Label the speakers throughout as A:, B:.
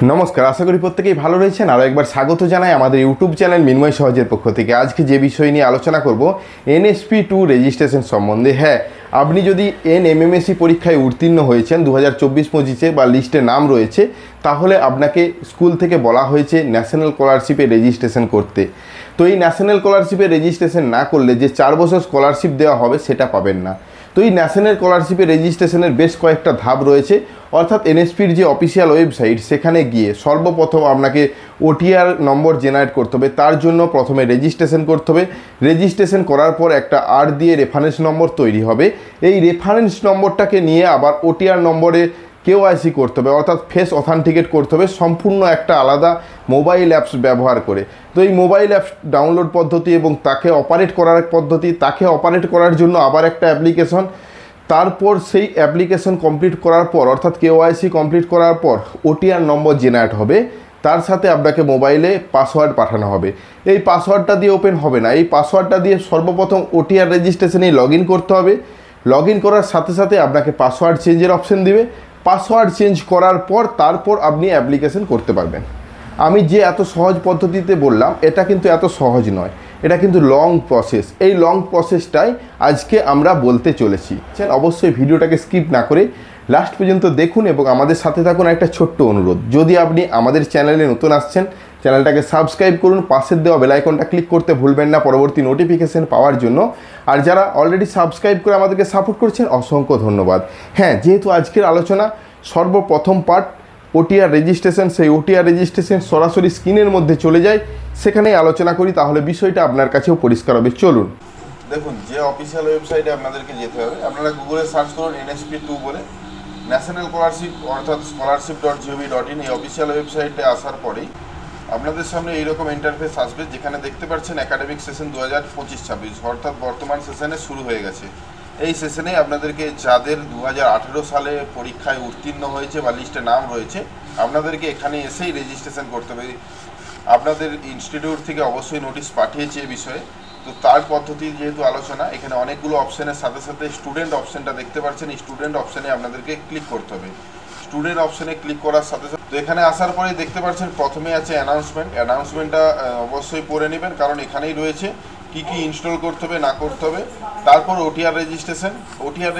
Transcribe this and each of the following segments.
A: নমস্কার, আশা করি প্রত্যেকেই ভালো রয়েছেন। আরও একবার স্বাগত জানাই আমাদের ইউটিউব চ্যানেল মিনময় সহজের পক্ষ থেকে। আজকে যে বিষয় নিয়ে আলোচনা করব NSP2 রেজিস্ট্রেশন সম্বন্ধে। হ্যাঁ, আপনি যদি NMMSE পরীক্ষায় উত্তীর্ণ হয়েছেন 2024-25-এ বা লিস্টে নাম রয়েছে, তাহলে আপনাকে স্কুল থেকে বলা হয়েছে ন্যাশনাল স্কলারশিপে রেজিস্ট্রেশন করতে। তো এই ন্যাশনাল স্কলারশিপে রেজিস্ট্রেশন না করলে যে 4 বছর স্কলারশিপ দেওয়া হবে সেটা পাবেন না। তো এই ন্যাশনাল স্কলারশিপে রেজিস্ট্রেশনের বেশ কয়েকটা ধাপ রয়েছে, অর্থাৎ NSPর যে অফিসিয়াল ওয়েবসাইট সেখানে গিয়ে সর্বপ্রথম আপনাকে OTR নম্বর জেনারেট করতে হবে। তার জন্য প্রথমে রেজিস্ট্রেশন করতে হবে। রেজিস্ট্রেশন করার পর একটা R দিয়ে রেফারেন্স নম্বর তৈরি হবে। এই রেফারেন্স নম্বরটাকে নিয়ে আবার OTR নম্বরে KYC করতে হবে, অর্থাৎ ফেস অথেন্টিকেট করতে হবে সম্পূর্ণ একটা আলাদা মোবাইল অ্যাপস ব্যবহার করে। তো এই মোবাইল অ্যাপস ডাউনলোড পদ্ধতি এবং তাকে অপারেট করার পদ্ধতি, তাকে অপারেট করার জন্য আবার একটা অ্যাপ্লিকেশন, তারপর সেই অ্যাপ্লিকেশন কমপ্লিট করার পর অর্থাৎ KYC কমপ্লিট করার পর OTR নম্বর জেনারেট হবে। তার সাথে আপনাকে মোবাইলে পাসওয়ার্ড পাঠানো হবে। এই পাসওয়ার্ডটা দিয়ে ওপেন হবে না, এই পাসওয়ার্ডটা দিয়ে সর্বপ্রথম OTR রেজিস্ট্রেশনে লগ ইন করতে হবে। লগ ইন করার সাথে সাথে আপনাকে পাসওয়ার্ড চেঞ্জের অপশন দিবে। পাসওয়ার্ড চেঞ্জ করার পর তারপর আপনি অ্যাপ্লিকেশন করতে পারবেন। আমি যে এত সহজ পদ্ধতিতে বললাম, এটা কিন্তু এত সহজ নয়, এটা কিন্তু লং প্রসেস। এই লং প্রসেসটাই আজকে আমরা বলতে চলেছি। অবশ্যই ভিডিওটাকে স্কিপ না করে লাস্ট পর্যন্ত দেখুন এবং আমাদের সাথে থাকুন। একটা ছোট্ট অনুরোধ, যদি আপনি আমাদের চ্যানেলে নতুন আসছেন, চ্যানেলটাকে সাবস্ক্রাইব করুন, পাশের দেওয়া বেল আইকনটা ক্লিক করতে ভুলবেন না পরবর্তী নোটিফিকেশন পাওয়ার জন্য। আর যারা অলরেডি সাবস্ক্রাইব করে আমাদেরকে সাপোর্ট করছেন, অসংখ্য ধন্যবাদ। হ্যাঁ, যেহেতু আজকের আলোচনা সর্বপ্রথম পার্ট OTR রেজিস্ট্রেশন, সেই OTR রেজিস্ট্রেশন সরাসরি স্ক্রিনের মধ্যে চলে যায়, সেখানেই আলোচনা করি, তাহলে বিষয়টা আপনার কাছেও পরিষ্কার হবে। চলুন দেখুন, যে অফিসিয়াল ওয়েবসাইটে আপনাদেরকে যেতে হবে, আপনারা গুগলে সার্চ করুন NSP2 বলে, ন্যাশনাল স্কলারশিপ অর্থাৎ scholarship.gov.in। এই অফিসিয়াল ওয়েবসাইটে আসার পরেই আপনাদের সামনে এইরকম ইন্টারফেস আসবে, যেখানে দেখতে পাচ্ছেন একাডেমিক সেশন 2025-26, অর্থাৎ বর্তমান সেশনে শুরু হয়ে গেছে। এই সেশনে আপনাদেরকে যাদের 2018 সালে পরীক্ষায় উত্তীর্ণ হয়েছে বা লিস্টে নাম রয়েছে, আপনাদেরকে এখানে এসেই রেজিস্ট্রেশন করতে হবে। আপনাদের ইনস্টিটিউট থেকে অবশ্যই নোটিশ পাঠিয়েছে এ বিষয়ে। তো তার পদ্ধতি যেহেতু আলোচনা, এখানে অনেকগুলো অপশানের সাথে সাথে স্টুডেন্ট অপশানটা দেখতে পাচ্ছেন, এই স্টুডেন্ট অপশানে আপনাদেরকে ক্লিক করতে হবে। স্টুডেন্ট অপশানে ক্লিক করার সাথে সাথে তো এখানে আসার পরেই দেখতে পাচ্ছেন প্রথমে আছে অ্যানাউন্সমেন্টটা অবশ্যই পড়ে নেবেন, কারণ এখানেই রয়েছে কি কি ইনস্টল করতে হবে না করতে হবে। তারপর OTR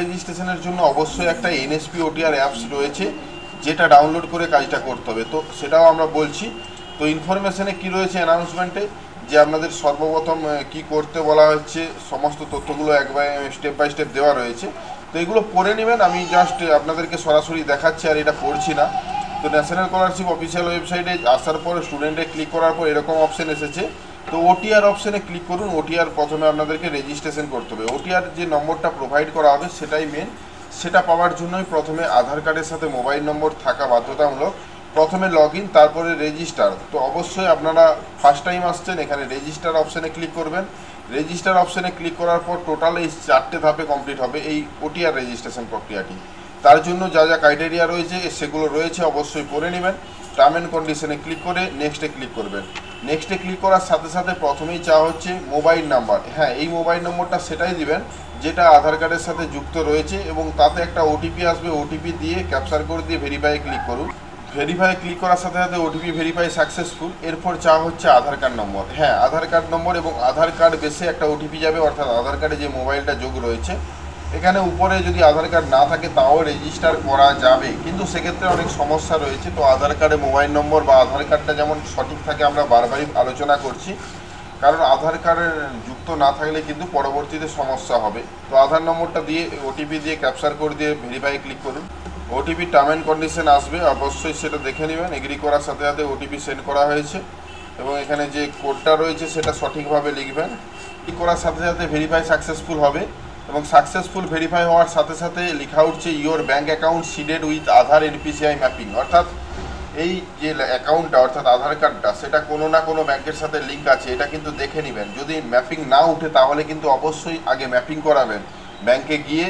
A: রেজিস্ট্রেশনের জন্য অবশ্যই একটা NSP OTR অ্যাপস রয়েছে, যেটা ডাউনলোড করে কাজটা করতে হবে। তো সেটাও আমরা বলছি। তো ইনফরমেশনে কি রয়েছে অ্যানাউন্সমেন্টে, যে আপনাদের সর্বপ্রথম কি করতে বলা হচ্ছে, সমস্ত তথ্যগুলো স্টেপ বাই স্টেপ দেওয়া রয়েছে। তো এগুলো পড়ে নেবেন, আমি জাস্ট আপনাদেরকে সরাসরি দেখাচ্ছি আর এটা পড়ছি না। তো ন্যাশনাল স্কলারশিপ অফিসিয়াল ওয়েবসাইটে আসার পর স্টুডেন্টে ক্লিক করার পর এরকম অপশন এসেছে। তো OTR অপশানে ক্লিক করুন। OTR প্রথমে আপনাদেরকে রেজিস্ট্রেশন করতে হবে। OTR যে নম্বরটা প্রোভাইড করা হবে সেটাই মেন। সেটা পাওয়ার জন্যই প্রথমে আধার কার্ডের সাথে মোবাইল নম্বর থাকা বাধ্যতামূলক। প্রথমে লগ ইন, তারপরে রেজিস্টার। তো অবশ্যই আপনারা ফার্স্ট টাইম আসছেন, এখানে রেজিস্টার অপশানে ক্লিক করবেন। রেজিস্টার অপশানে ক্লিক করার পর টোটাল এই 4টে ধাপে কমপ্লিট হবে এই OTR রেজিস্ট্রেশন প্রক্রিয়াটি। তার জন্য যা যা ক্রাইটেরিয়া রয়েছে সেগুলো রয়েছে, অবশ্যই পড়ে নেবেন। টার্ম অ্যান্ড কন্ডিশনে ক্লিক করে নেক্সটে ক্লিক করবেন। নেক্সটে ক্লিক করার সাথে সাথে প্রথমেই চাওয়া হচ্ছে মোবাইল নাম্বার। হ্যাঁ, এই মোবাইল নম্বরটা সেটাই দিবেন যেটা আধার কার্ডের সাথে যুক্ত রয়েছে, এবং তাতে একটা OTP আসবে। OTP দিয়ে ক্যাপচার করে দিয়ে ভেরিফাই ক্লিক করুন। ভেরিফাই ক্লিক করার সাথে সাথে OTP ভেরিফাই সাকসেসফুল। এরপর চাওয়া হচ্ছে আধার কার্ড নম্বর। হ্যাঁ, আধার কার্ড নম্বর এবং আধার কার্ড বেসে একটা OTP যাবে, অর্থাৎ আধার কার্ডে যে মোবাইলটা যোগ রয়েছে। এখানে উপরে যদি আধার কার্ড না থাকে তাও রেজিস্টার করা যাবে, কিন্তু সেক্ষেত্রে অনেক সমস্যা রয়েছে। তো আধার কার্ডে মোবাইল নম্বর বা আধার কার্ডটা যেমন সঠিক থাকে আমরা বারবারই আলোচনা করছি, কারণ আধার কার্ডের যুক্ত না থাকলে কিন্তু পরবর্তীতে সমস্যা হবে। তো আধার নম্বরটা দিয়ে OTP দিয়ে ক্যাপচার করে দিয়ে ভেরিফাই ক্লিক করুন। OTP টার্ম অ্যান্ড কন্ডিশন আসবে, অবশ্যই সেটা দেখে নেবেন। এগ্রি করার সাথে সাথে OTP সেন্ড করা হয়েছে, এবং এখানে যে কোডটা রয়েছে সেটা সঠিকভাবে লিখবেন। ক্লিক করার সাথে সাথে ভেরিফাই সাকসেসফুল হবে, এবং সাকসেসফুল ভেরিফাই হওয়ার সাথে সাথে লেখা উঠছে your bank account seeded with Aadhaar NPCI mapping. অর্থাৎ এই যে অ্যাকাউন্টটা অর্থাৎ আধার কার্ডটা সেটা কোনো না কোনো ব্যাংকের সাথে লিঙ্ক আছে, এটা কিন্তু দেখে নেবেন। যদি ম্যাপিং না উঠে তাহলে কিন্তু অবশ্যই আগে ম্যাপিং করাবেন। ব্যাংকে গিয়ে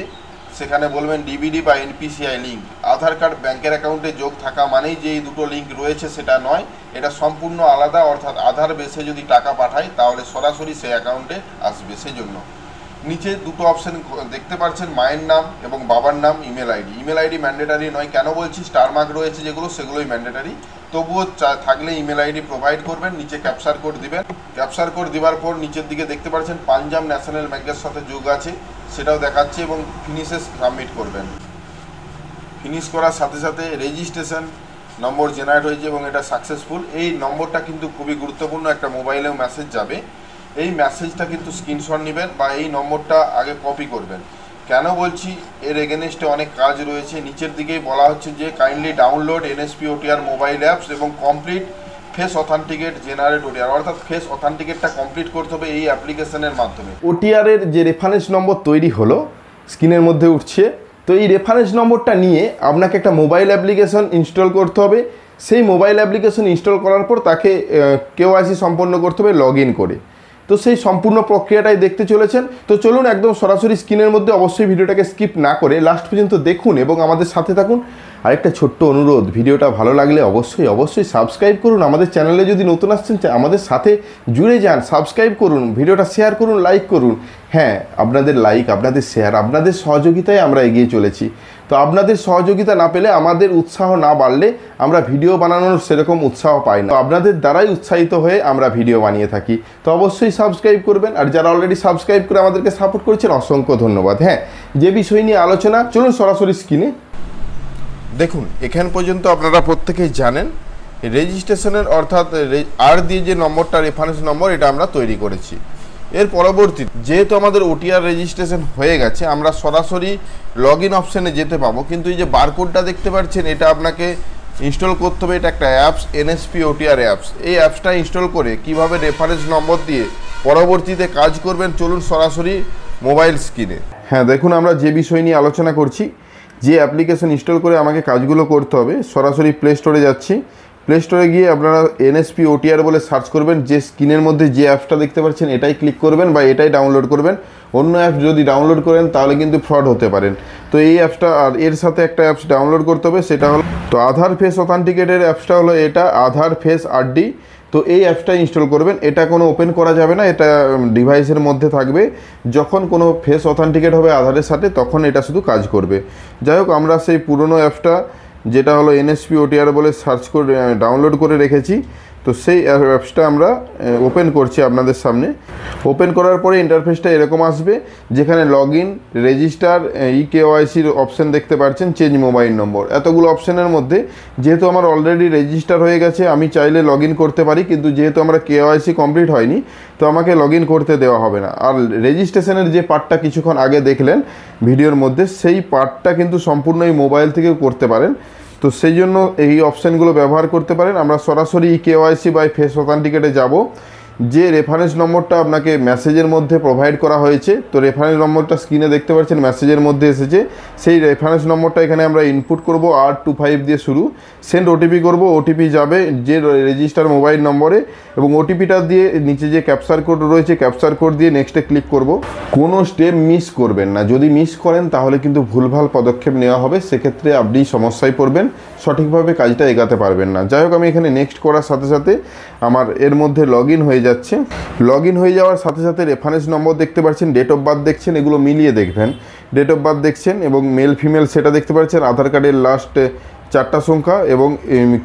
A: সেখানে বলবেন DBD বা NPCI লিঙ্ক। আধার কার্ড ব্যাংকের অ্যাকাউন্টে যোগ থাকা মানেই যে এই দুটো লিঙ্ক রয়েছে সেটা নয়, এটা সম্পূর্ণ আলাদা। অর্থাৎ আধার বেসে যদি টাকা পাঠায় তাহলে সরাসরি সেই অ্যাকাউন্টে আসবে। সেজন্য নিচে দুটো অপশন দেখতে পাচ্ছেন, মায়ের নাম এবং বাবার নাম, email ID. Email ID mandatory নয়, কেন বলছি, স্টার মার্ক রয়েছে যেগুলো সেগুলোই ম্যান্ডেটারি, তবুও থাকলে ইমেল আইডি প্রোভাইড করবেন। নিচে ক্যাপচার কোড দিবেন। ক্যাপচার কোড দেওয়ার পর নিচের দিকে দেখতে পাচ্ছেন পাঞ্জাব ন্যাশনাল ব্যাংকের সাথে যোগ আছে, সেটাও দেখাচ্ছে, এবং ফিনিশে সাবমিট করবেন। ফিনিশ করার সাথে সাথে রেজিস্ট্রেশন নম্বর জেনারেট হয়েছে এবং এটা সাকসেসফুল। এই নম্বরটা কিন্তু খুবই গুরুত্বপূর্ণ, একটা মোবাইলেও মেসেজ যাবে, এই মেসেজটা কিন্তু স্ক্রিনশট নেবেন বা এই নম্বরটা আগে কপি করবেন। কেন বলছি, এর এগেনস্টে অনেক কাজ রয়েছে। নিচের দিকেই বলা হচ্ছে যে kindly download NSP OTR mobile apps এবং complete face authenticate generate OTR, অর্থাৎ ফেস অথেন্টিকেটটা কমপ্লিট করতে হবে এই অ্যাপ্লিকেশনের মাধ্যমে। ওটিআরের যে রেফারেন্স নম্বর তৈরি হলো স্ক্রিনের মধ্যে উঠছে, তো এই রেফারেন্স নম্বরটা নিয়ে আপনাকে একটা মোবাইল অ্যাপ্লিকেশন ইনস্টল করতে হবে। সেই মোবাইল অ্যাপ্লিকেশন ইনস্টল করার পর তাকে কেওয়াইসি সম্পন্ন করতে হবে লগ ইন করে। তো সেই সম্পূর্ণ প্রক্রিয়াটাই দেখতে চলেছেন। তো চলুন একদম সরাসরি স্ক্রিনের মধ্যে, অবশ্যই ভিডিওটাকে স্কিপ না করে লাস্ট পর্যন্ত দেখুন এবং আমাদের সাথে থাকুন। আরেকটা ছোট্ট অনুরোধ, ভিডিওটা ভালো লাগলে অবশ্যই সাবস্ক্রাইব করুন। আমাদের চ্যানেলে যদি নতুন আসছেন আমাদের সাথে জুড়ে যান, সাবস্ক্রাইব করুন, ভিডিওটা শেয়ার করুন, লাইক করুন। হ্যাঁ, আপনাদের লাইক, আপনাদের শেয়ার, আপনাদের সহযোগিতায় আমরা এগিয়ে চলেছি। তো আপনাদের সহযোগিতা না পেলে, আমাদের উৎসাহ না বাড়লে আমরা ভিডিও বানানোর সেরকম উৎসাহ পাই না। তো আপনাদের দ্বারাই উৎসাহিত হয়ে আমরা ভিডিও বানিয়ে থাকি। তো অবশ্যই সাবস্ক্রাইব করবেন, আর যারা অলরেডি সাবস্ক্রাইব করে আমাদেরকে সাপোর্ট করেছেন অসংখ্য ধন্যবাদ। হ্যাঁ, যে বিষয় নিয়ে আলোচনা, চলুন সরাসরি স্ক্রিনে দেখুন। এখান পর্যন্ত আপনারা প্রত্যেকেই জানেন রেজিস্ট্রেশনের অর্থাৎ আর দিয়ে যে নম্বরটা রেফারেন্স নম্বর, এটা আমরা তৈরি করেছি। এর পরবর্তী যেহেতু আমাদের ওটিআর রেজিস্ট্রেশন হয়ে গেছে, আমরা সরাসরি লগ ইন অপশানে যেতে পাবো। কিন্তু এই যে বারকোডটা দেখতে পাচ্ছেন, এটা আপনাকে ইনস্টল করতে হবে। এটা একটা অ্যাপস, এনএসপি ওটিআর অ্যাপস। এই অ্যাপসটা ইনস্টল করে কিভাবে রেফারেন্স নম্বর দিয়ে পরবর্তীতে কাজ করবেন, চলুন সরাসরি মোবাইল স্ক্রিনে। হ্যাঁ, দেখুন আমরা যে বিষয় নিয়ে আলোচনা করছি, যে অ্যাপ্লিকেশন ইনস্টল করে আমাকে কাজগুলো করতে হবে, সরাসরি প্লে স্টোরে যাচ্ছি। প্লে স্টোরে গিয়ে আপনারা এনএসপি ওটিআর বলে সার্চ করবেন। যে স্ক্রিনের মধ্যে যে অ্যাপসটা দেখতে পাচ্ছেন এটাই ক্লিক করবেন বা এটাই ডাউনলোড করবেন। অন্য অ্যাপ যদি ডাউনলোড করেন তাহলে কিন্তু ফ্রড হতে পারেন। তো এই অ্যাপসটা, আর এর সাথে একটা অ্যাপস ডাউনলোড করতে হবে, সেটা হলো তো আধার ফেস অথেন্টিকেটের অ্যাপসটা হলো এটা, আধার ফেস আরডি। তো এই অ্যাপসটা ইনস্টল করবেন। এটা কোনো ওপেন করা যাবে না, এটা ডিভাইসের মধ্যে থাকবে। যখন কোনো ফেস অথেন্টিকেট হবে আধারের সাথে, তখন এটা শুধু কাজ করবে। যাই হোক, আমরা সেই পুরনো অ্যাপসটা যেটা হলো এনএসপি ওটিআর বলে সার্চ করে ডাউনলোড করে রেখেছি, তো সেই অ্যাপসটা আমরা ওপেন করছি আপনাদের সামনে। ওপেন করার পরে ইন্টারফেসটা এরকম আসবে, যেখানে লগ ইন, রেজিস্টার, কেওয়াইসির অপশান দেখতে পাচ্ছেন, চেঞ্জ মোবাইল নম্বর। এতগুলো অপশানের মধ্যে যেহেতু আমার অলরেডি রেজিস্টার হয়ে গেছে, আমি চাইলে লগ ইন করতে পারি, কিন্তু যেহেতু আমরা কেওয়াইসি কমপ্লিট হয়নি, তো আমাকে লগ ইন করতে দেওয়া হবে না। আর রেজিস্ট্রেশনের যে পার্টটা কিছুক্ষণ আগে দেখলেন ভিডিওর মধ্যে, সেই পার্টটা কিন্তু সম্পূর্ণ এই মোবাইল থেকেও করতে পারেন। তো সেই জন্য এই অপশানগুলো ব্যবহার করতে পারেন। আমরা সরাসরি কেওয়াইসি বাই ফেস অথেন্টিকেটে যাব। যে রেফারেন্স নম্বরটা আপনাকে মেসেজের মধ্যে প্রোভাইড করা হয়েছে, তো রেফারেন্স নম্বরটা স্ক্রিনে দেখতে পাচ্ছেন মেসেজের মধ্যে এসেছে। সেই রেফারেন্স নম্বরটা এখানে আমরা ইনপুট করব, 825 দিয়ে শুরু। সেন্ড ওটিপি করব, ওটিপি যাবে যে রেজিস্টার মোবাইল নম্বরে, এবং ওটিপিটা দিয়ে নিচে যে ক্যাপচার কোড রয়েছে, ক্যাপচার কোড দিয়ে নেক্সটে ক্লিক করব। কোনো স্টেপ মিস করবেন না, যদি মিস করেন তাহলে কিন্তু ভুলভাল পদক্ষেপ নেওয়া হবে, সেক্ষেত্রে আপনি সমস্যায় পড়বেন, সঠিকভাবে কাজটা এগাতে পারবেন না। যাই হোক, আমি এখানে নেক্সট করার সাথে সাথে আমার এর মধ্যে লগ ইন হয়ে যাচ্ছে। লগ ইন হয়ে যাওয়ার সাথে সাথে রেফারেন্স নম্বর দেখতে পাচ্ছেন, ডেট অফ বার্থ দেখছেন, এগুলো মিলিয়ে দেখবেন। ডেট অফ বার্থ দেখছেন এবং মেল ফিমেল সেটা দেখতে পাচ্ছেন, আধার কার্ডের লাস্ট 4টা সংখ্যা এবং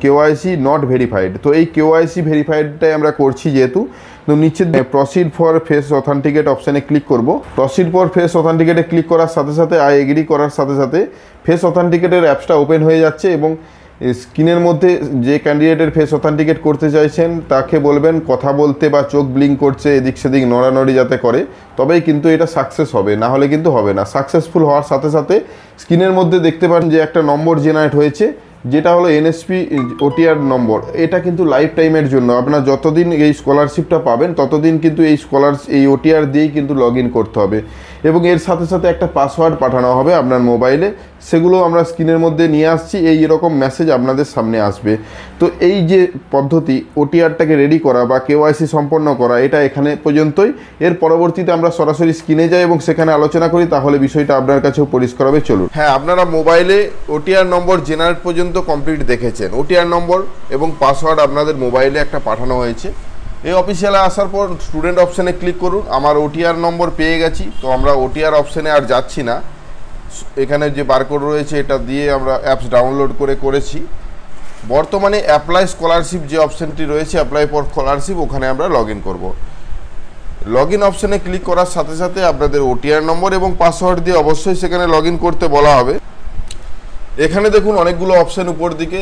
A: কেওয়াইসি নট ভেরিফাইড। তো এই কেওয়াইসি ভেরিফাইডটাই আমরা করছি যেহেতু, তো নিচে প্রসিড ফর ফেস অথেন্টিকেট অপশানে ক্লিক করব। প্রসিড ফর ফেস অথেন্টিকেটে ক্লিক করার সাথে সাথে আই এগ্রি করার সাথে সাথে ফেস অথেন্টিকেটের অ্যাপসটা ওপেন হয়ে যাচ্ছে, এবং স্ক্রিনের মধ্যে যে ক্যান্ডিডেটের ফেস অথেন্টিকেট করতে চাইছেন তাকে বলবেন কথা বলতে বা চোখ ব্লিঙ্ক করছে এদিক সেদিক নড়ানড়ি যাতে করে, তবেই কিন্তু এটা সাকসেস হবে, না হলে কিন্তু হবে না। সাকসেসফুল হওয়ার সাথে সাথে স্ক্রিনের মধ্যে দেখতে পান যে একটা নম্বর জেনারেট হয়েছে, যেটা হলো এনএসপি ওটিআর নম্বর। এটা কিন্তু লাইফ টাইমের জন্য, আপনার যতদিন এই স্কলারশিপটা পাবেন ততদিন কিন্তু এই ওটিআর দিয়েই কিন্তু লগ ইন করতে হবে, এবং এর সাথে সাথে একটা পাসওয়ার্ড পাঠানো হবে আপনার মোবাইলে। সেগুলো আমরা স্ক্রিনের মধ্যে নিয়ে আসছি, এই রকম মেসেজ আপনাদের সামনে আসবে। তো এই যে পদ্ধতি ওটিআরটাকে রেডি করা বা কেওয়াইসি সম্পন্ন করা, এটা এখানে পর্যন্তই। এর পরবর্তীতে আমরা সরাসরি স্ক্রিনে যাই এবং সেখানে আলোচনা করি, তাহলে বিষয়টা আপনার কাছেও পরিষ্কার হবে। চলুন। হ্যাঁ, আপনারা মোবাইলে ওটিআর নম্বর জেনারেট পর্যন্ত কমপ্লিট দেখেছেন। ওটিআর নম্বর এবং পাসওয়ার্ড আপনাদের মোবাইলে একটা পাঠানো হয়েছে। এই অফিসিয়ালে আসার পর স্টুডেন্ট অপশানে ক্লিক করুন। আমার ওটিআর নম্বর পেয়ে গেছি, তো আমরা ওটিআর অপশানে আর যাচ্ছি না। এখানে যে বারকোড রয়েছে এটা দিয়ে আমরা অ্যাপস ডাউনলোড করেছি। বর্তমানে অ্যাপ্লাই স্কলারশিপ যে অপশানটি রয়েছে, অ্যাপ্লাই ফর স্কলারশিপ, ওখানে আমরা লগ ইন করবো। লগ ইন অপশানে ক্লিক করার সাথে সাথে আপনাদের ওটিআর নম্বর এবং পাসওয়ার্ড দিয়ে অবশ্যই সেখানে লগ ইন করতে বলা হবে। এখানে দেখুন অনেকগুলো অপশান উপর দিকে,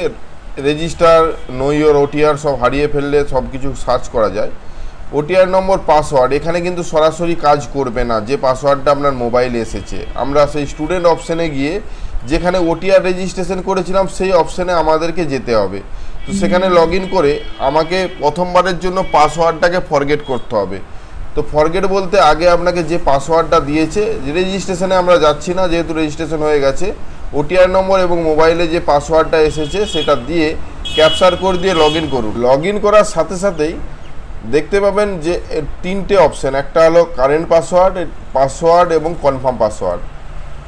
A: রেজিস্টার, নো ইওর ওটিআর সব হারিয়ে ফেললে সব কিছু সার্চ করা যায়। ওটিআর নম্বর, পাসওয়ার্ড, এখানে কিন্তু সরাসরি কাজ করবে না যে পাসওয়ার্ডটা আপনার মোবাইলে এসেছে। আমরা সেই স্টুডেন্ট অপশানে গিয়ে যেখানে ওটিআর রেজিস্ট্রেশন করেছিলাম সেই অপশানে আমাদেরকে যেতে হবে। তো সেখানে লগ ইন করে আমাকে প্রথমবারের জন্য পাসওয়ার্ডটাকে ফরগেট করতে হবে। তো ফরগেট বলতে আগে আপনাকে যে পাসওয়ার্ডটা দিয়েছে, রেজিস্ট্রেশনে আমরা যাচ্ছি না যেহেতু রেজিস্ট্রেশন হয়ে গেছে, ওটিআর নম্বর এবং মোবাইলে যে পাসওয়ার্ডটা এসেছে সেটা দিয়ে ক্যাপচার কোড দিয়ে লগ ইন করুন। লগ ইন করার সাথে সাথেই দেখতে পাবেন যে তিনটে অপশান, একটা হলো কারেন্ট পাসওয়ার্ড এবং কনফার্ম পাসওয়ার্ড।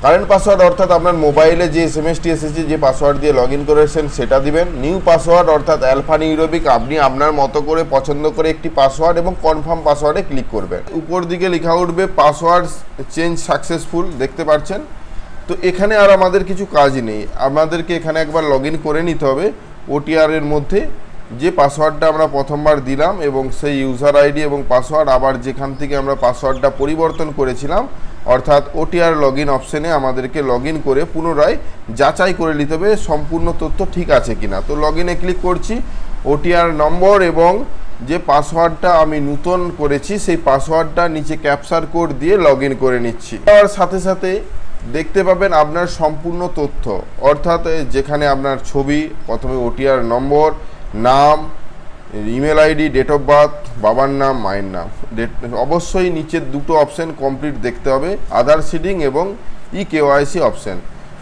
A: কারেন্ট পাসওয়ার্ড অর্থাৎ আপনার মোবাইলে যে এসএমএসটি এসেছে যে পাসওয়ার্ড দিয়ে লগ ইন করেছেন সেটা দিবেন। নিউ পাসওয়ার্ড অর্থাৎ অ্যালফানিউরোবিক, আপনি আপনার মতো করে পছন্দ করে একটি পাসওয়ার্ড এবং কনফার্ম পাসওয়ার্ডে ক্লিক করবেন। উপর দিকে লেখা উঠবে পাসওয়ার্ড চেঞ্জ সাকসেসফুল, দেখতে পাচ্ছেন। তো এখানে আর আমাদের কিছু কাজ নেই, আমাদেরকে এখানে একবার লগ ইন করে নিতে হবে ওটিআরের মধ্যে যে পাসওয়ার্ডটা আমরা প্রথমবার দিলাম এবং সেই ইউজার আইডি এবং পাসওয়ার্ড আবার যেখান থেকে আমরা পাসওয়ার্ডটা পরিবর্তন করেছিলাম অর্থাৎ ওটিআর লগ ইন অপশানে আমাদেরকে লগ ইন করে পুনরায় যাচাই করে নিতে হবে সম্পূর্ণ তথ্য ঠিক আছে কিনা। তো লগ ইনে ক্লিক করছি, ওটিআর নম্বর এবং যে পাসওয়ার্ডটা আমি নতুন করেছি সেই পাসওয়ার্ডটা নিচে ক্যাপচার কোড দিয়ে লগ ইন করে নিচ্ছি। তার সাথে সাথে দেখতে পাবেন আপনার সম্পূর্ণ তথ্য, অর্থাৎ যেখানে আপনার ছবি, প্রথমে ওটিআর নম্বর, নাম, email ID, date of birth, বাবার নাম, মায়ের নাম, অবশ্যই নিচের দুটো অপশান কমপ্লিট দেখতে হবে, আধার সিডিং এবং কেওয়াইসি অপশান।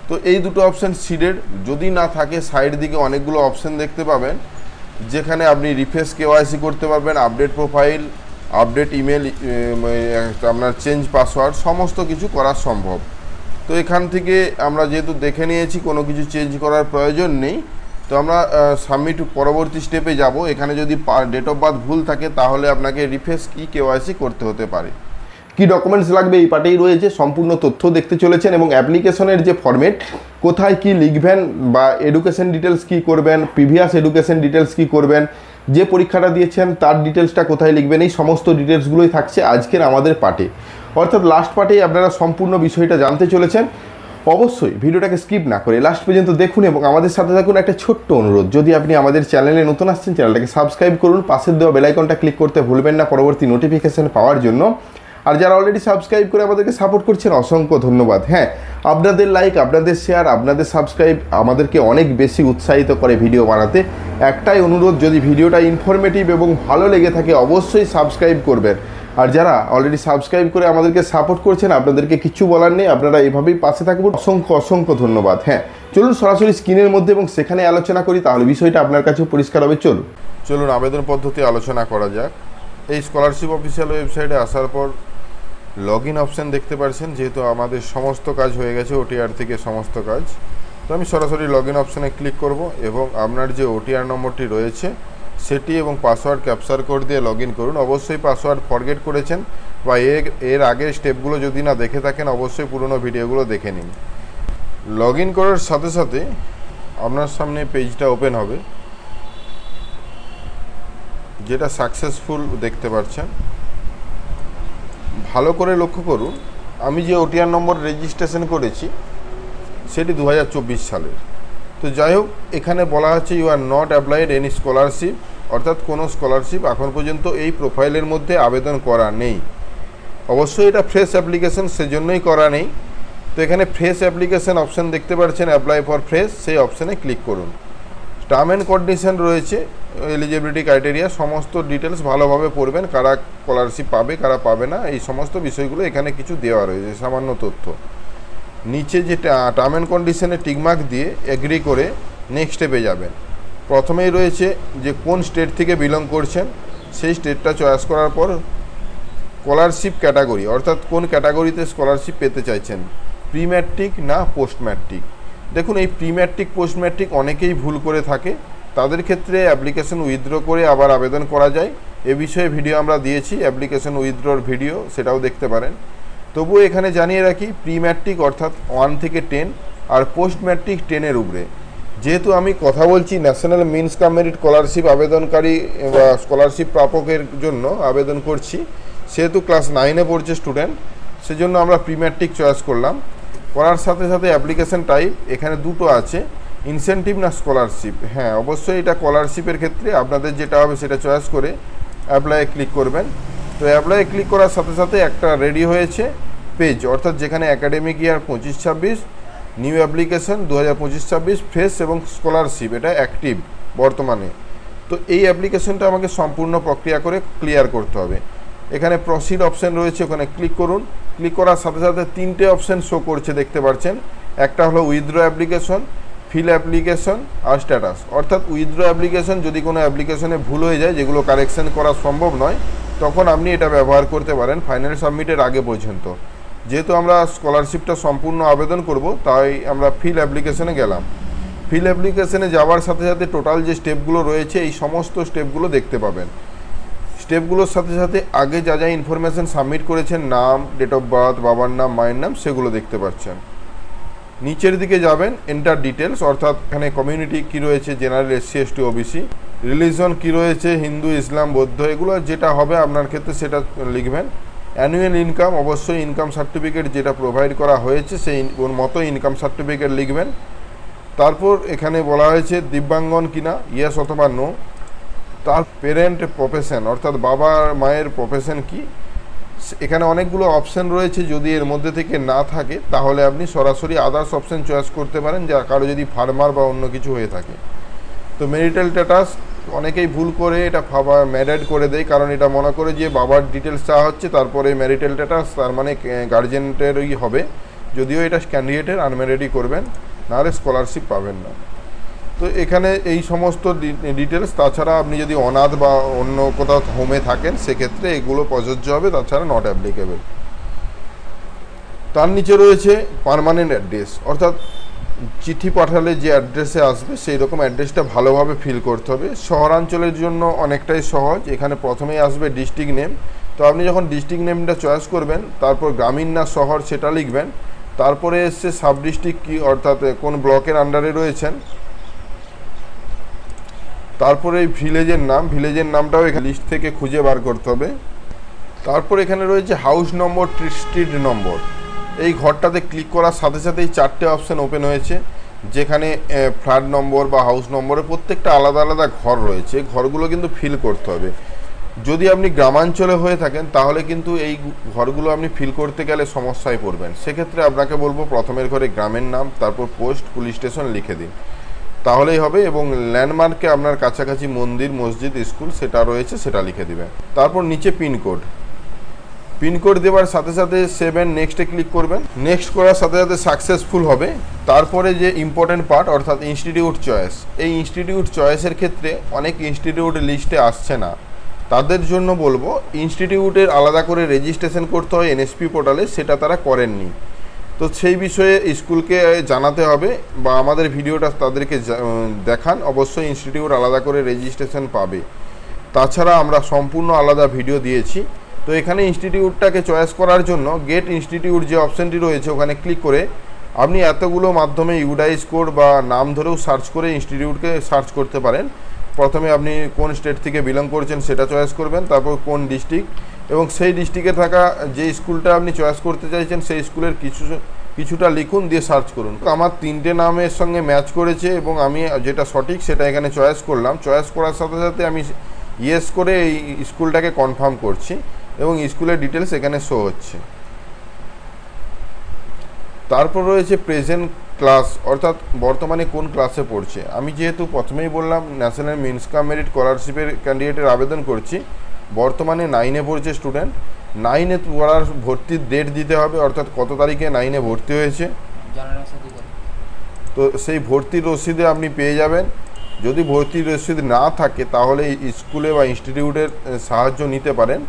A: তো এই দুটো অপশান সিডের, যদি না থাকে সাইড দিকে অনেকগুলো অপশান দেখতে পাবেন যেখানে আপনি রিফ্রেশ কেওয়াইসি করতে পারবেন, আপডেট প্রোফাইল, আপডেট ইমেল, আপনার চেঞ্জ পাসওয়ার্ড, সমস্ত কিছু করা সম্ভব। তো এখান থেকে আমরা যেহেতু দেখে নিয়েছি কোনো কিছু চেঞ্জ করার প্রয়োজন নেই, তো আমরা সাবমিট পরবর্তী স্টেপে যাব। এখানে যদি ডেট অফ বার্থ ভুল থাকে তাহলে আপনাকে রিফ্রেশ কেওয়াইসি করতে হতে পারে। কি ডকুমেন্টস লাগবে এই পার্টেই রয়েছে, সম্পূর্ণ তথ্য দেখতে চলেছেন এবং অ্যাপ্লিকেশনের যে ফরম্যাট, কোথায় কি লিখবেন বা এডুকেশন ডিটেলস কি করবেন, প্রিভিয়াস এডুকেশন ডিটেলস কি করবেন, যে পরীক্ষাটা দিয়েছেন তার ডিটেলসটা কোথায় লিখবেন, এই সমস্ত ডিটেলসগুলোই থাকছে আজকের আমাদের পার্টে। অর্থাৎ লাস্ট পার্টেই আপনারা সম্পূর্ণ বিষয়টা জানতে চলেছেন। অবশ্যই ভিডিওটাকে স্কিপ না করে লাস্ট পর্যন্ত দেখুন এবং আমাদের সাথে থাকুন। একটা ছোট্ট অনুরোধ, যদি আপনি আমাদের চ্যানেলে নতুন আসছেন চ্যানেলটাকে সাবস্ক্রাইব করুন, পাশের দেওয়া বেল আইকনটা ক্লিক করতে ভুলবেন না পরবর্তী নোটিফিকেশান পাওয়ার জন্য। আর যারা অলরেডি সাবস্ক্রাইব করে আমাদেরকে সাপোর্ট করছেন অসংখ্য ধন্যবাদ। হ্যাঁ, আপনাদের লাইক, আপনাদের শেয়ার, আপনাদের সাবস্ক্রাইব আমাদেরকে অনেক বেশি উৎসাহিত করে ভিডিও বানাতে। একটাই অনুরোধ, যদি ভিডিওটা ইনফরমেটিভ এবং ভালো লেগে থাকে অবশ্যই সাবস্ক্রাইব করবেন। আর যারা অলরেডি সাবস্ক্রাইব করে আমাদেরকে সাপোর্ট করছেন আপনাদেরকে কিছু বলার নেই, আপনারা এভাবেই পাশে থাকবেন। অসংখ্য ধন্যবাদ। হ্যাঁ, চলুন সরাসরি স্ক্রিনের মধ্যে এবং সেখানে আলোচনা করি, তাহলে বিষয়টা আপনার কাছেও পরিষ্কার হবে। চলুন আবেদন পদ্ধতি আলোচনা করা যাক। এই স্কলারশিপ অফিসিয়াল ওয়েবসাইটে আসার পর লগ ইন অপশান দেখতে পাচ্ছেন, যেহেতু আমাদের সমস্ত কাজ হয়ে গেছে ওটিআর থেকে সমস্ত কাজ, তো আমি সরাসরি লগ ইন অপশানে ক্লিক করব এবং আপনার যে ওটিআর নম্বরটি রয়েছে সেটি এবং পাসওয়ার্ড ক্যাপচার কোড দিয়ে লগ ইন করুন। অবশ্যই পাসওয়ার্ড ফরগেট করেছেন বা এর আগের স্টেপগুলো যদি না দেখে থাকেন অবশ্যই পুরনো ভিডিওগুলো দেখে নিন। লগ ইন করার সাথে সাথে আপনার সামনে পেজটা ওপেন হবে, যেটা সাকসেসফুল দেখতে পাচ্ছেন। ভালো করে লক্ষ্য করুন, আমি যে ওটিআর নম্বর রেজিস্ট্রেশন করেছি সেটি 2024 সালের। তো যাই হোক, এখানে বলা হচ্ছে you are not applied any scholarship, অর্থাৎ কোনো স্কলারশিপ এখন পর্যন্ত এই প্রোফাইলের মধ্যে আবেদন করা নেই। অবশ্যই এটা ফ্রেশ অ্যাপ্লিকেশন, সেজন্যই করা নেই। তো এখানে ফ্রেশ অ্যাপ্লিকেশন অপশান দেখতে পাচ্ছেন, অ্যাপ্লাই ফর ফ্রেশ, সেই অপশানে ক্লিক করুন। টার্ম অ্যান্ড কন্ডিশন রয়েছে, এলিজিবিলিটি ক্রাইটেরিয়া, সমস্ত ডিটেলস ভালোভাবে পড়বেন, কারা স্কলারশিপ পাবে কারা পাবে না, এই সমস্ত বিষয়গুলো এখানে কিছু দেওয়া রয়েছে, সামান্য তথ্য। নিচে যে টার্ম অ্যান্ড কন্ডিশনে টিকমার্ক দিয়ে এগ্রি করে নেক্সট স্টেপে যাবেন। প্রথমেই রয়েছে যে কোন স্টেট থেকে বিলং করছেন, সেই স্টেটটা চয়েস করার পর স্কলারশিপ ক্যাটাগরি, অর্থাৎ কোন ক্যাটাগরিতে স্কলারশিপ পেতে চাইছেন, প্রি ম্যাট্রিক না পোস্ট ম্যাট্রিক। দেখুন, এই প্রি ম্যাট্রিক পোস্ট ম্যাট্রিক অনেকেই ভুল করে থাকে, তাদের ক্ষেত্রে অ্যাপ্লিকেশন উইথড্র করে আবার আবেদন করা যায়। এ বিষয়ে ভিডিও আমরা দিয়েছি, অ্যাপ্লিকেশন উইথড্রর ভিডিও, সেটাও দেখতে পারেন। তবুও এখানে জানিয়ে রাখি, প্রি ম্যাট্রিক অর্থাৎ 1 থেকে 10 আর পোস্ট ম্যাট্রিক 10-এর উপরে। যেহেতু আমি কথা বলছি ন্যাশনাল মিনস কাম মেরিট স্কলারশিপ আবেদনকারী বা স্কলারশিপ প্রাপকের জন্য আবেদন করছি, সেহেতু ক্লাস 9-এ পড়ছে স্টুডেন্ট, সেজন্য আমরা প্রি ম্যাট্রিক চয়েস করলাম। করার সাথে সাথে অ্যাপ্লিকেশন টাইপ এখানে দুটো আছে, ইনসেন্টিভ না স্কলারশিপ। হ্যাঁ, অবশ্যই এটা স্কলারশিপের ক্ষেত্রে আপনাদের যেটা হবে সেটা চয়েস করে অ্যাপ্লাইয়ে ক্লিক করবেন। তো অ্যাপ্লাইয়ে ক্লিক করার সাথে সাথে একটা রেডি হয়েছে পেজ, অর্থাৎ যেখানে একাডেমিক ইয়ার 25-26 নিউ অ্যাপ্লিকেশন 2025-26 ফ্রেশ এবং স্কলারশিপ এটা অ্যাক্টিভ বর্তমানে। তো এই অ্যাপ্লিকেশনটা আমাকে সম্পূর্ণ প্রক্রিয়া করে ক্লিয়ার করতে হবে। এখানে প্রসিড অপশান রয়েছে, ওখানে ক্লিক করুন। ক্লিক করার সাথে সাথে 3টে অপশান শো করছে, দেখতে পাচ্ছেন। একটা হলো উইথড্র অ্যাপ্লিকেশন, ফিল অ্যাপ্লিকেশন আর স্ট্যাটাস। অর্থাৎ উইথড্র অ্যাপ্লিকেশন যদি কোনো অ্যাপ্লিকেশনে ভুল হয়ে যায়, যেগুলো কারেকশন করা সম্ভব নয়, তখন আপনি এটা ব্যবহার করতে পারেন ফাইনাল সাবমিটের আগে পর্যন্ত। যেহেতু আমরা স্কলারশিপটা সম্পূর্ণ আবেদন করব, তাই আমরা ফিল অ্যাপ্লিকেশনে গেলাম। ফিল অ্যাপ্লিকেশনে যাওয়ার সাথে সাথে টোটাল যে স্টেপগুলো রয়েছে, এই সমস্ত স্টেপগুলো দেখতে পাবেন। স্টেপগুলোর সাথে সাথে আগে যা যা ইনফরমেশান সাবমিট করেছেন, নাম, ডেট অফ বার্থ, বাবার নাম, মায়ের নাম, সেগুলো দেখতে পাচ্ছেন। নিচের দিকে যাবেন, এন্টার ডিটেলস, অর্থাৎ এখানে কমিউনিটি কী রয়েছে, general, SC, ST, OBC, religion কী রয়েছে, হিন্দু, ইসলাম, বৌদ্ধ, এগুলো যেটা হবে আপনার ক্ষেত্রে সেটা লিখবেন। অ্যানুয়াল ইনকাম, অবশ্যই ইনকাম সার্টিফিকেট যেটা প্রোভাইড করা হয়েছে সেই ওর মতো ইনকাম সার্টিফিকেট লিখবেন। তারপর এখানে বলা হয়েছে দিব্যাঙ্গন কিনা, ইয়েস অথবা নো। তার পেরেন্ট প্রফেশন, অর্থাৎ বাবা মায়ের প্রফেশন কি। এখানে অনেকগুলো অপশান রয়েছে, যদি এর মধ্যে থেকে না থাকে তাহলে আপনি সরাসরি আদার্স অপশান চয়েস করতে পারেন, যা কারো যদি ফার্মার বা অন্য কিছু হয়ে থাকে। তো ম্যারিটাল স্ট্যাটাস অনেকেই ভুল করে এটা ম্যারিড করে দেয়, কারণ এটা মনে করে যে বাবার ডিটেলস চাওয়া হচ্ছে, তারপরে ম্যারিটাল স্ট্যাটাস, তার মানে গার্জেন্টেরই হবে। যদিও এটা ক্যান্ডিডেটের আনম্যারিডই করবেন, নাহলে স্কলারশিপ পাবেন না। তো এখানে এই সমস্ত ডিটেলস। তাছাড়া আপনি যদি অনাথ বা অন্য কোথাও হোমে থাকেন, সেক্ষেত্রে এগুলো প্রযোজ্য হবে, তাছাড়া নট অ্যাপ্লিকেবল। তার নিচে রয়েছে পার্মানেন্ট অ্যাড্রেস, অর্থাৎ চিঠি পাঠালে যে অ্যাড্রেসে আসবে সেই রকম অ্যাড্রেসটা ভালোভাবে ফিল করতে হবে। শহরাঞ্চলের জন্য অনেকটাই সহজ, এখানে প্রথমেই আসবে ডিস্ট্রিক্ট নেম। তো আপনি যখন ডিস্ট্রিক্ট নেমটা চয়েস করবেন, তারপর গ্রামীণ না শহর সেটা লিখবেন। তারপরে এসছে সাব ডিস্ট্রিক্ট কী, অর্থাৎ কোন ব্লকের আন্ডারে রয়েছেন। তারপরে এই ভিলেজের নামটাও এখানে লিস্ট থেকে খুঁজে বার করতে হবে। তারপর এখানে রয়েছে হাউস নম্বর, স্ট্রিট নম্বর। এই ঘরটাতে ক্লিক করার সাথে সাথেই 4টে অপশান ওপেন হয়েছে, যেখানে ফ্ল্যাট নম্বর বা হাউস নম্বরের প্রত্যেকটা আলাদা আলাদা ঘর রয়েছে। ঘরগুলো কিন্তু ফিল করতে হবে। যদি আপনি গ্রামাঞ্চলে হয়ে থাকেন, তাহলে কিন্তু এই ঘরগুলো আপনি ফিল করতে গেলে সমস্যায় পড়বেন। সেক্ষেত্রে আপনাকে বলবো, প্রথমের ঘরে গ্রামের নাম, তারপর পোস্ট, পুলিশ স্টেশন লিখে দিন, তাহলেই হবে। এবং ল্যান্ডমার্কে আপনার কাছাকাছি মন্দির, মসজিদ, স্কুল সেটা রয়েছে, সেটা লিখে দিবেন। তারপর নিচে পিনকোড দেওয়ার সাথে সাথে 7 নেক্সটে ক্লিক করবেন। নেক্সট করার সাথে সাথে সাকসেসফুল হবে। তারপরে যে ইম্পর্টেন্ট পার্ট, অর্থাৎ ইনস্টিটিউট চয়েস। এই ইনস্টিটিউট চয়েসের ক্ষেত্রে অনেক ইনস্টিটিউট লিস্টে আসছে না, তাদের জন্য বলবো ইনস্টিটিউটের আলাদা করে রেজিস্ট্রেশন করতে হয় এনএসপি পোর্টালে, সেটা তারা করেননি। তো সেই বিষয়ে স্কুলকে জানাতে হবে, বা আমাদের ভিডিওটা তাদেরকে দেখান, অবশ্যই ইনস্টিটিউট আলাদা করে রেজিস্ট্রেশন পাবে। তাছাড়া আমরা সম্পূর্ণ আলাদা ভিডিও দিয়েছি। তো এখানে ইনস্টিটিউটটাকে চয়েস করার জন্য গেট ইনস্টিটিউট যে অপশানটি রয়েছে, ওখানে ক্লিক করে আপনি এতগুলো মাধ্যমে ইউডাইস কোড বা নাম ধরেও সার্চ করে ইনস্টিটিউটকে সার্চ করতে পারেন। প্রথমে আপনি কোন স্টেট থেকে বিলং করছেন সেটা চয়েস করবেন, তারপর কোন ডিস্ট্রিক্ট, এবং সেই ডিস্ট্রিক্টে থাকা যে স্কুলটা আপনি চয়েস করতে চাইছেন সেই স্কুলের কিছুটা লিখুন, দিয়ে সার্চ করুন। আমার 3টে নামের সঙ্গে ম্যাচ করেছে এবং আমি যেটা সঠিক সেটা এখানে চয়েস করলাম। চয়েস করার সাথে সাথে আমি ইয়েস করে এই স্কুলটাকে কনফার্ম করছি, এবং স্কুলের ডিটেলস এখানে শো হচ্ছে। তারপর রয়েছে প্রেজেন্ট ক্লাস, অর্থাৎ বর্তমানে কোন ক্লাসে পড়ছে। আমি যেহেতু প্রথমেই বললাম ন্যাশনাল মিনস কাম মেরিট স্কলারশিপের ক্যান্ডিডেটের আবেদন করছি, বর্তমানে 9-এ পড়ছে স্টুডেন্ট। 9-এ পড়ার ভর্তির ডেট দিতে হবে, অর্থাৎ কত তারিখে 9-এ ভর্তি হয়েছে। তো সেই ভর্তির রসিদে আপনি পেয়ে যাবেন। যদি ভর্তির রসিদ না থাকে তাহলে স্কুলে বা ইনস্টিটিউটের সাহায্য নিতে পারেন।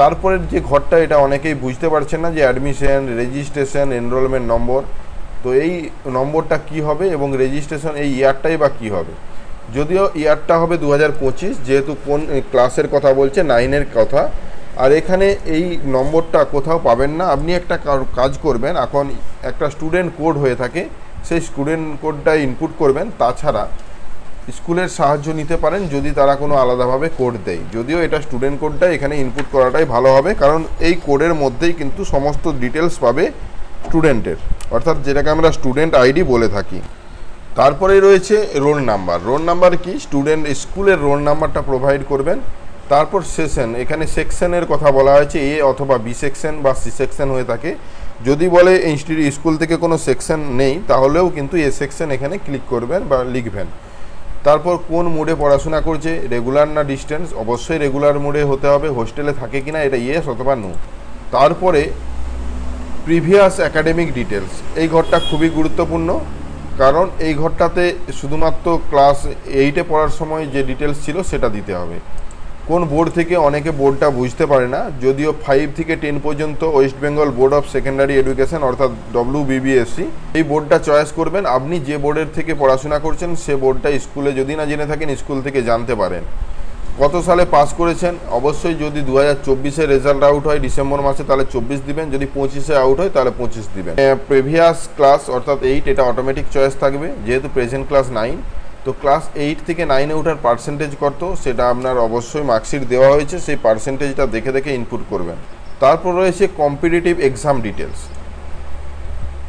A: তারপরের যে ঘরটা, এটা অনেকেই বুঝতে পারছেন না, যে অ্যাডমিশন, রেজিস্ট্রেশন, এনরোলমেন্ট নম্বর। তো এই নম্বরটা কি হবে এবং রেজিস্ট্রেশন এই ইয়ারটাই বা কী হবে। যদিও ইয়ারটা হবে 2025, যেহেতু কোন ক্লাসের কথা বলছে 9-এর কথা। আর এখানে এই নম্বরটা কোথাও পাবেন না। আপনি একটা কাজ করবেন, এখন একটা স্টুডেন্ট কোড হয়ে থাকে, সেই স্টুডেন্ট কোডটা ইনপুট করবেন। তাছাড়া স্কুলের সাহায্য নিতে পারেন যদি তারা কোনো আলাদাভাবে কোড দেয়। যদিও এটা স্টুডেন্ট কোডটা এখানে ইনপুট করাটাই ভালো হবে, কারণ এই কোডের মধ্যেই কিন্তু সমস্ত ডিটেলস পাবে স্টুডেন্টের, অর্থাৎ যেটাকে আমরা স্টুডেন্ট আইডি বলে থাকি। তারপরে রয়েছে রোল নাম্বার। রোল নাম্বার কি? স্টুডেন্ট স্কুলের রোল নাম্বারটা প্রোভাইড করবেন। তারপর সেকশন, এখানে সেকশনের কথা বলা হয়েছে, এ অথবা বি সেকশন বা সি সেকশন হয়ে থাকে। যদি বলে স্কুল থেকে কোনো সেকশন নেই, তাহলেও কিন্তু এ সেকশন এখানে ক্লিক করবেন বা লিখবেন। তারপর কোন মোডে পড়াশোনা করছে, রেগুলার না ডিস্টেন্স, অবশ্যই রেগুলার মোডে হতে হবে। হোস্টেলে থাকে কিনা, এটা ইয়েস অথবা নো। তারপরে প্রিভিয়াস একাডেমিক ডিটেলস, এই ঘরটা খুবই গুরুত্বপূর্ণ, কারণ এই ঘরটাতে শুধুমাত্র ক্লাস 8-এ পড়ার সময় যে ডিটেলস ছিল সেটা দিতে হবে। কোন বোর্ড থেকে, অনেকে বোর্ডটা বুঝতে পারে না, যদিও 5 থেকে 10 পর্যন্ত West Bengal board of secondary education অর্থাৎ WBBSC, এই বোর্ডটা চয়েস করবেন। আপনি যে বোর্ডের থেকে পড়াশোনা করছেন সে বোর্ডটা স্কুলে যদি না জেনে থাকেন, স্কুল থেকে জানতে পারেন। কত সালে পাস করেছেন, অবশ্যই যদি 2024-এ রেজাল্ট আউট হয় ডিসেম্বর মাসে, তাহলে 24 দিবেন। যদি 25-এ আউট হয় তাহলে 25 দিবেন। প্রিভিয়াস ক্লাস অর্থাৎ 8, এটা অটোমেটিক চয়েস থাকবে, যেহেতু প্রেজেন্ট ক্লাস 9। তো ক্লাস 8 থেকে 9-এ ওঠার পার্সেন্টেজ কত, সেটা আপনার অবশ্যই মার্কশিট দেওয়া হয়েছে, সেই পার্সেন্টেজটা দেখে দেখে ইনপুট করবেন। তারপর রয়েছে কম্পিটিটিভ এক্সাম ডিটেলস।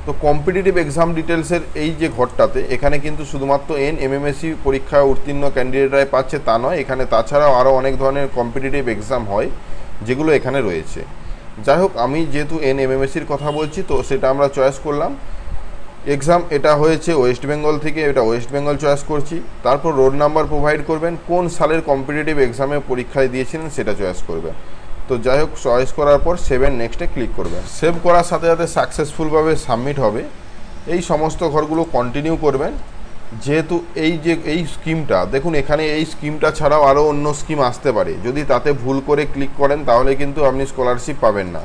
A: তো কম্পিটিটিভ এক্সাম ডিটেলসের এই যে ঘরটাতে, এখানে কিন্তু শুধুমাত্র NMMSC পরীক্ষায় উত্তীর্ণ ক্যান্ডিডেটরাই পাচ্ছে তা নয়, এখানে তাছাড়াও আরও অনেক ধরনের কম্পিটিটিভ এক্সাম হয়, যেগুলো এখানে রয়েছে। যাই হোক, আমি যেহেতু NMMSCর কথা বলছি, তো সেটা আমরা চয়েস করলাম। এক্সাম এটা হয়েছে ওয়েস্ট বেঙ্গল থেকে, এটা ওয়েস্ট বেঙ্গল চয়েস করছি। তারপর রোল নাম্বার প্রোভাইড করবেন, কোন সালের কম্পিটিটিভ এক্সামে পরীক্ষায় দিয়েছিলেন সেটা চয়েস করবেন। তো যাই হোক, চয়েস করার পর 7 নেক্সটে ক্লিক করবেন। সেভ করার সাথে সাথে সাকসেসফুলভাবে সাবমিট হবে। এই সমস্ত ঘরগুলো কন্টিনিউ করবেন। যেহেতু এই স্কিমটা দেখুন, এখানে এই স্কিমটা ছাড়াও আরও অন্য স্কিম আসতে পারে, যদি তাতে ভুল করে ক্লিক করেন তাহলে কিন্তু আপনি স্কলারশিপ পাবেন না।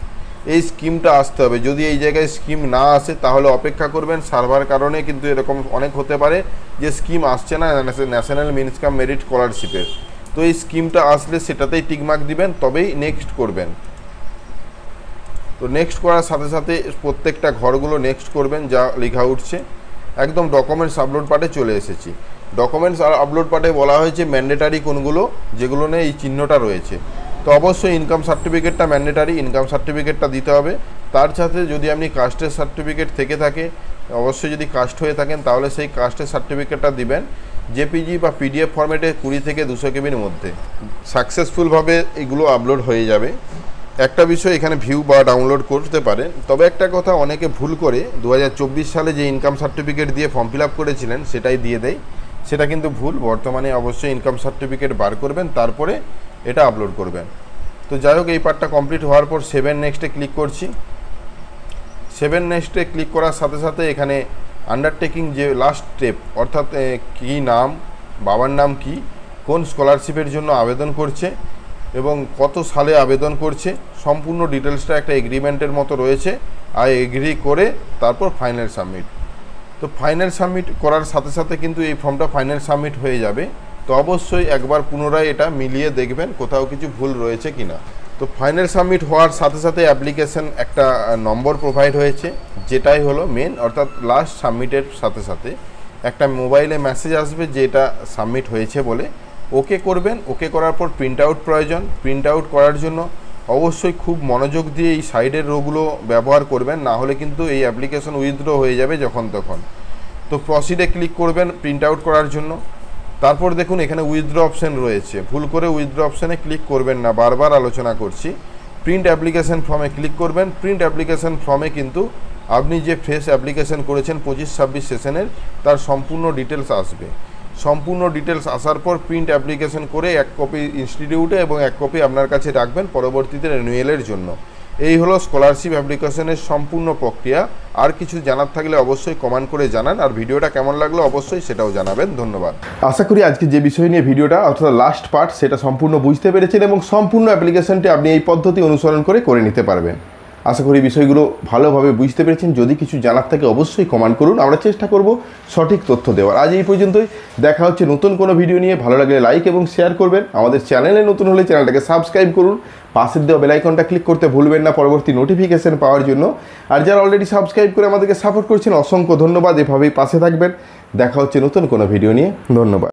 A: এই স্কিমটা আসতে হবে। যদি এই জায়গায় স্কিম না আসে তাহলে অপেক্ষা করবেন, সার্ভার কারণে কিন্তু এরকম অনেক হতে পারে যে স্কিম আসছে না ন্যাশনাল মিনিমাম কাম মেরিট স্কলারশিপের। তো এই স্কিমটা আসলে সেটাতেই টিকমার্ক দিবেন, তবেই নেক্সট করবেন। তো নেক্সট করার সাথে সাথে প্রত্যেকটা ঘরগুলো নেক্সট করবেন, যা লেখা উঠছে। একদম ডকুমেন্টস আপলোড পার্টে চলে এসেছি। ডকুমেন্টস আর আপলোড পার্টে বলা হয়েছে ম্যান্ডেটারি কোনগুলো, যেগুলো নিয়ে এই চিহ্নটা রয়েছে। তো অবশ্যই ইনকাম সার্টিফিকেটটা ম্যান্ডেটারি, ইনকাম সার্টিফিকেটটা দিতে হবে। তার সাথে যদি আপনি কাস্টের সার্টিফিকেট থেকে থাকে, অবশ্যই যদি কাস্ট হয়ে থাকেন তাহলে সেই কাস্টের সার্টিফিকেটটা দিবেন। জেপিজি বা PDF ফরম্যাটে 20 থেকে 200 কেবির মধ্যে। সাকসেসফুলভাবে এগুলো আপলোড হয়ে যাবে। একটা বিষয়, এখানে ভিউ বা ডাউনলোড করতে পারেন। তবে একটা কথা, অনেকে ভুল করে 2024 সালে যে ইনকাম সার্টিফিকেট দিয়ে ফর্ম ফিল আপ করেছিলেন সেটাই দিয়ে দেয়, সেটা কিন্তু ভুল। বর্তমানে অবশ্যই ইনকাম সার্টিফিকেট বার করবেন, তারপরে এটা আপলোড করবেন। তো যাই হোক, এই পার্টটা কমপ্লিট হওয়ার পর 7 নেক্সটে ক্লিক করছি। 7 নেক্সটে ক্লিক করার সাথে সাথে এখানে আন্ডারটেকিং যে লাস্ট স্টেপ, অর্থাৎ কী নাম, বাবার নাম কি, কোন স্কলারশিপের জন্য আবেদন করছে এবং কত সালে আবেদন করছে, সম্পূর্ণ ডিটেলসটা একটা এগ্রিমেন্টের মতো রয়েছে। আর এগ্রি করে তারপর ফাইনাল সাবমিট। তো ফাইনাল সাবমিট করার সাথে সাথে কিন্তু এই ফর্মটা ফাইনাল সাবমিট হয়ে যাবে। তো অবশ্যই একবার পুনরায় এটা মিলিয়ে দেখবেন কোথাও কিছু ভুল রয়েছে কি না। তো ফাইনাল সাবমিট হওয়ার সাথে সাথে অ্যাপ্লিকেশন একটা নম্বর প্রোভাইড হয়েছে, যেটাই হলো মেন, অর্থাৎ লাস্ট সাবমিটের সাথে সাথে একটা মোবাইলে মেসেজ আসবে যে এটা সাবমিট হয়েছে বলে। ওকে করবেন। ওকে করার পর প্রিন্ট আউট প্রয়োজন। প্রিন্ট আউট করার জন্য অবশ্যই খুব মনোযোগ দিয়ে এই সাইডের রোগুলো ব্যবহার করবেন, না হলে কিন্তু এই অ্যাপ্লিকেশন উইথড্র হয়ে যাবে যখন তখন। তো প্রসিডে ক্লিক করবেন প্রিন্ট আউট করার জন্য। তারপর দেখুন এখানে উইথড্র অপশান রয়েছে, ভুল করে উইথড্র অপশানে ক্লিক করবেন না, বারবার আলোচনা করছি। প্রিন্ট অ্যাপ্লিকেশন ফর্মে ক্লিক করবেন। প্রিন্ট অ্যাপ্লিকেশন ফর্মে কিন্তু আপনি যে ফ্রেশ অ্যাপ্লিকেশন করেছেন 25-26 সেশনের, তার সম্পূর্ণ ডিটেলস আসবে। সম্পূর্ণ ডিটেলস আসার পর প্রিন্ট অ্যাপ্লিকেশন করে 1 কপি ইনস্টিটিউটে এবং 1 কপি আপনার কাছে রাখবেন পরবর্তীতে রিনিউয়ালের জন্য। এই হলো স্কলারশিপ অ্যাপ্লিকেশনের সম্পূর্ণ প্রক্রিয়া। আর কিছু জানার থাকলে অবশ্যই কমেন্ট করে জানান, আর ভিডিওটা কেমন লাগলো অবশ্যই সেটাও জানাবেন। ধন্যবাদ। আশা করি আজকে যে বিষয় নিয়ে ভিডিওটা অর্থাৎ লাস্ট পার্ট সেটা সম্পূর্ণ বুঝতে পেরেছেন এবং সম্পূর্ণ অ্যাপ্লিকেশনটি আপনি এই পদ্ধতি অনুসরণ করে নিতে পারবেন। আশা করি বিষয়গুলো ভালোভাবে বুঝতে পেরেছেন। যদি কিছু জানার থাকে অবশ্যই কমেন্ট করুন, আমরা চেষ্টা করব সঠিক তথ্য দেওয়ার। আজ এই পর্যন্তই, দেখা হচ্ছে নতুন কোনো ভিডিও নিয়ে। ভালো লাগলে লাইক এবং শেয়ার করবেন। আমাদের চ্যানেলে নতুন হলে চ্যানেলটাকে সাবস্ক্রাইব করুন, পাশের দেওয়া বেল আইকনটা ক্লিক করতে ভুলবেন না পরবর্তী নোটিফিকেশন পাওয়ার জন্য। আর যারা অলরেডি সাবস্ক্রাইব করে আমাদেরকে সাপোর্ট করছেন অসংখ্য ধন্যবাদ। এভাবেই পাশে থাকবেন। দেখা হচ্ছে নতুন কোনো ভিডিও নিয়ে। ধন্যবাদ।